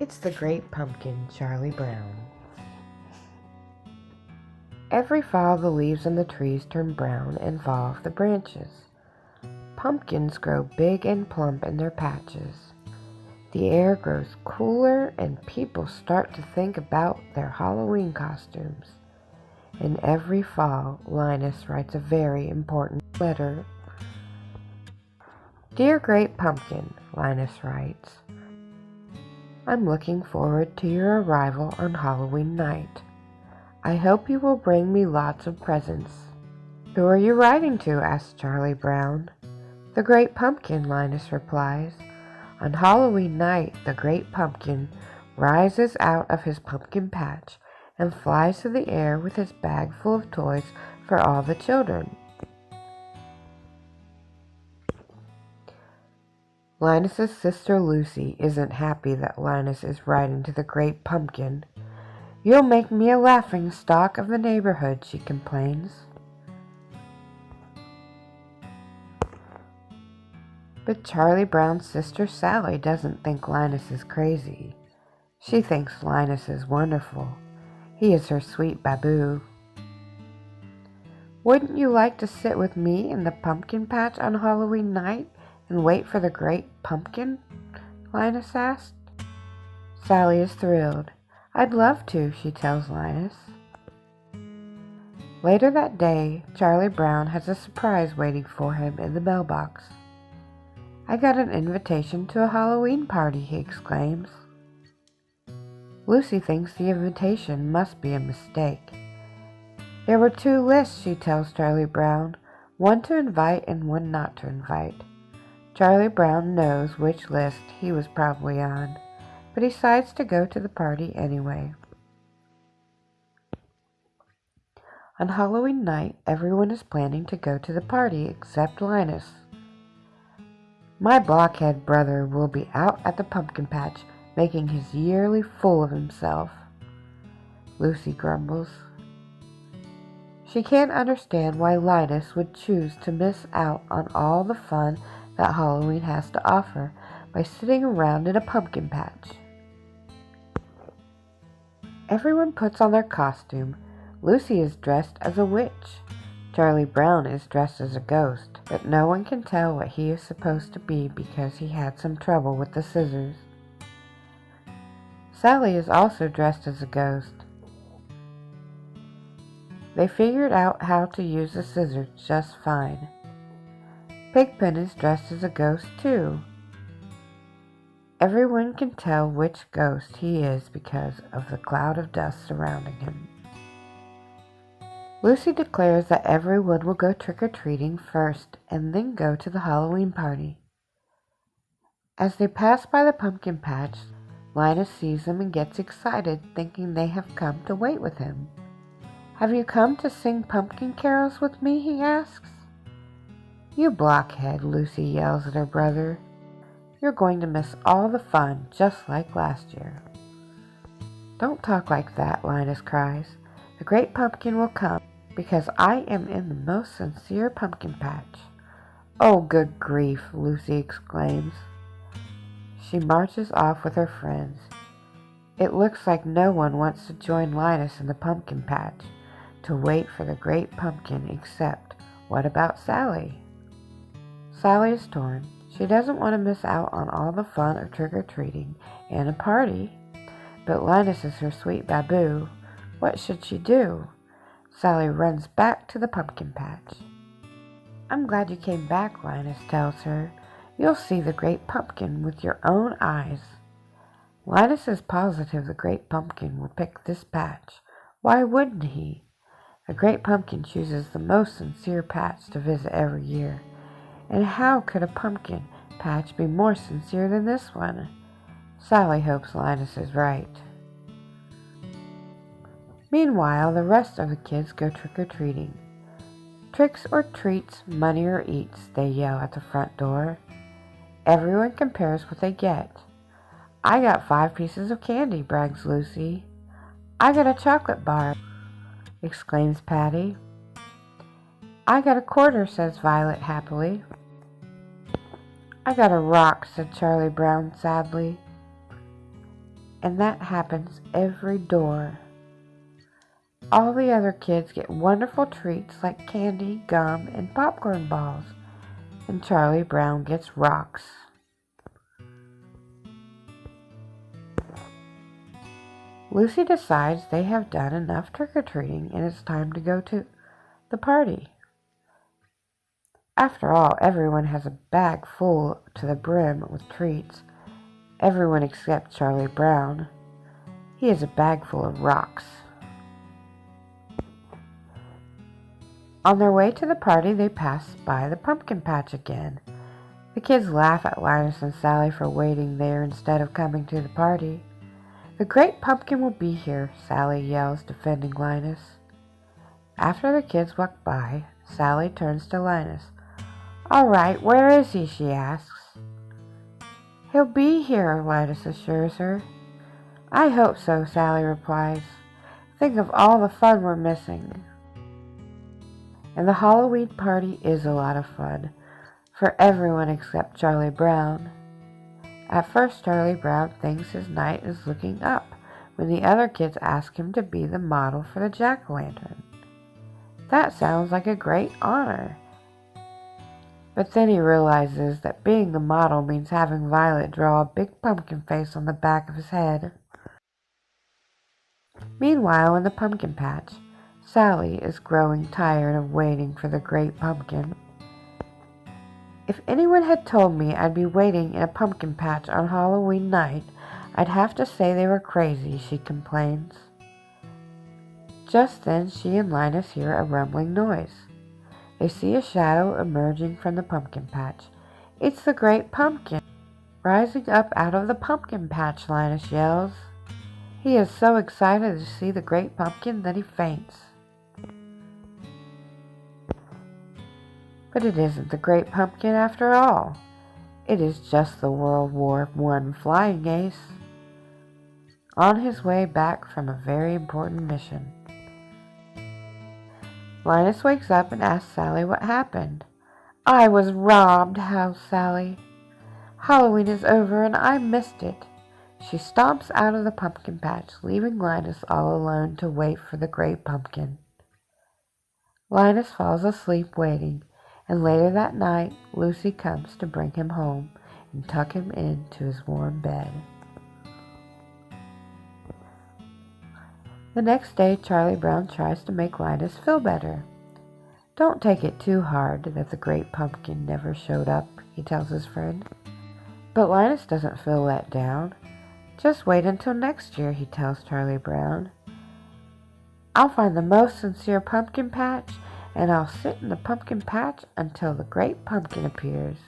It's the Great Pumpkin, Charlie Brown. Every fall the leaves on the trees turn brown and fall off the branches. Pumpkins grow big and plump in their patches. The air grows cooler and people start to think about their Halloween costumes. And every fall, Linus writes a very important letter. Dear Great Pumpkin, Linus writes, I'm looking forward to your arrival on Halloween night. I hope you will bring me lots of presents. Who are you writing to? Asks Charlie Brown. The Great Pumpkin, Linus replies. On Halloween night, the Great Pumpkin rises out of his pumpkin patch and flies through the air with his bag full of toys for all the children. Linus's sister Lucy isn't happy that Linus is writing to the Great Pumpkin. You'll make me a laughing stock of the neighborhood, she complains. But Charlie Brown's sister Sally doesn't think Linus is crazy. She thinks Linus is wonderful. He is her sweet baboo. Wouldn't you like to sit with me in the pumpkin patch on Halloween night and wait for the Great Pumpkin? Linus asked. Sally is thrilled. I'd love to, she tells Linus. Later that day, Charlie Brown has a surprise waiting for him in the mailbox. I got an invitation to a Halloween party, he exclaims. Lucy thinks the invitation must be a mistake. There were 2 lists, she tells Charlie Brown, one to invite and one not to invite. Charlie Brown knows which list he was probably on, but he decides to go to the party anyway. On Halloween night, everyone is planning to go to the party except Linus. My blockhead brother will be out at the pumpkin patch making his yearly fool of himself, Lucy grumbles. She can't understand why Linus would choose to miss out on all the fun that Halloween has to offer by sitting around in a pumpkin patch. Everyone puts on their costume. Lucy is dressed as a witch. Charlie Brown is dressed as a ghost, but no one can tell what he is supposed to be because he had some trouble with the scissors. Sally is also dressed as a ghost. They figured out how to use the scissors just fine. Pigpen is dressed as a ghost too. Everyone can tell which ghost he is because of the cloud of dust surrounding him. Lucy declares that everyone will go trick-or-treating first and then go to the Halloween party. As they pass by the pumpkin patch, Linus sees them and gets excited, thinking they have come to wait with him. Have you come to sing pumpkin carols with me? He asks. You blockhead, Lucy yells at her brother. You're going to miss all the fun, just like last year. Don't talk like that, Linus cries. The Great Pumpkin will come, because I am in the most sincere pumpkin patch. Oh, good grief, Lucy exclaims. She marches off with her friends. It looks like no one wants to join Linus in the pumpkin patch to wait for the Great Pumpkin except, what about Sally? Sally is torn. She doesn't want to miss out on all the fun of trick-or-treating and a party. But Linus is her sweet baboo. What should she do? Sally runs back to the pumpkin patch. I'm glad you came back, Linus tells her. You'll see the Great Pumpkin with your own eyes. Linus is positive the Great Pumpkin will pick this patch. Why wouldn't he? The Great Pumpkin chooses the most sincere patch to visit every year. And how could a pumpkin patch be more sincere than this one? Sally hopes Linus is right. Meanwhile, the rest of the kids go trick-or-treating. Tricks or treats, money or eats, they yell at the front door. Everyone compares what they get. I got 5 pieces of candy, brags Lucy. I got a chocolate bar, exclaims Patty. I got a quarter, says Violet happily. I got a rock, said Charlie Brown sadly. and that happens every door. All the other kids get wonderful treats like candy, gum, and popcorn balls, and Charlie Brown gets rocks. Lucy decides they have done enough trick-or-treating and it's time to go to the party. After all, everyone has a bag full to the brim with treats. Everyone except Charlie Brown. He has a bag full of rocks. On their way to the party, they pass by the pumpkin patch again. The kids laugh at Linus and Sally for waiting there instead of coming to the party. "The great pumpkin will be here," Sally yells, defending Linus. After the kids walk by, Sally turns to Linus. "All right, where is he?" she asks. "He'll be here," Linus assures her. "I hope so," Sally replies. "Think of all the fun we're missing." And the Halloween party is a lot of fun, for everyone except Charlie Brown. At first, Charlie Brown thinks his night is looking up when the other kids ask him to be the model for the jack-o'-lantern. That sounds like a great honor. But then he realizes that being the model means having Violet draw a big pumpkin face on the back of his head. Meanwhile, in the pumpkin patch, Sally is growing tired of waiting for the great pumpkin. "If anyone had told me I'd be waiting in a pumpkin patch on Halloween night, I'd have to say they were crazy," she complains. Just then she and Linus hear a rumbling noise. They see a shadow emerging from the pumpkin patch. "It's the great pumpkin!" "Rising up out of the pumpkin patch," Linus yells. He is so excited to see the great pumpkin that he faints. But it isn't the great pumpkin after all. It is just the World War I flying ace, on his way back from a very important mission. Linus wakes up and asks Sally what happened. "I was robbed," howls Sally. "Halloween is over and I missed it." She stomps out of the pumpkin patch, leaving Linus all alone to wait for the great pumpkin. Linus falls asleep waiting, and later that night, Lucy comes to bring him home and tuck him into his warm bed. The next day, Charlie Brown tries to make Linus feel better. "Don't take it too hard that the great pumpkin never showed up," he tells his friend. But Linus doesn't feel let down. "Just wait until next year," he tells Charlie Brown. "I'll find the most sincere pumpkin patch, and I'll sit in the pumpkin patch until the great pumpkin appears."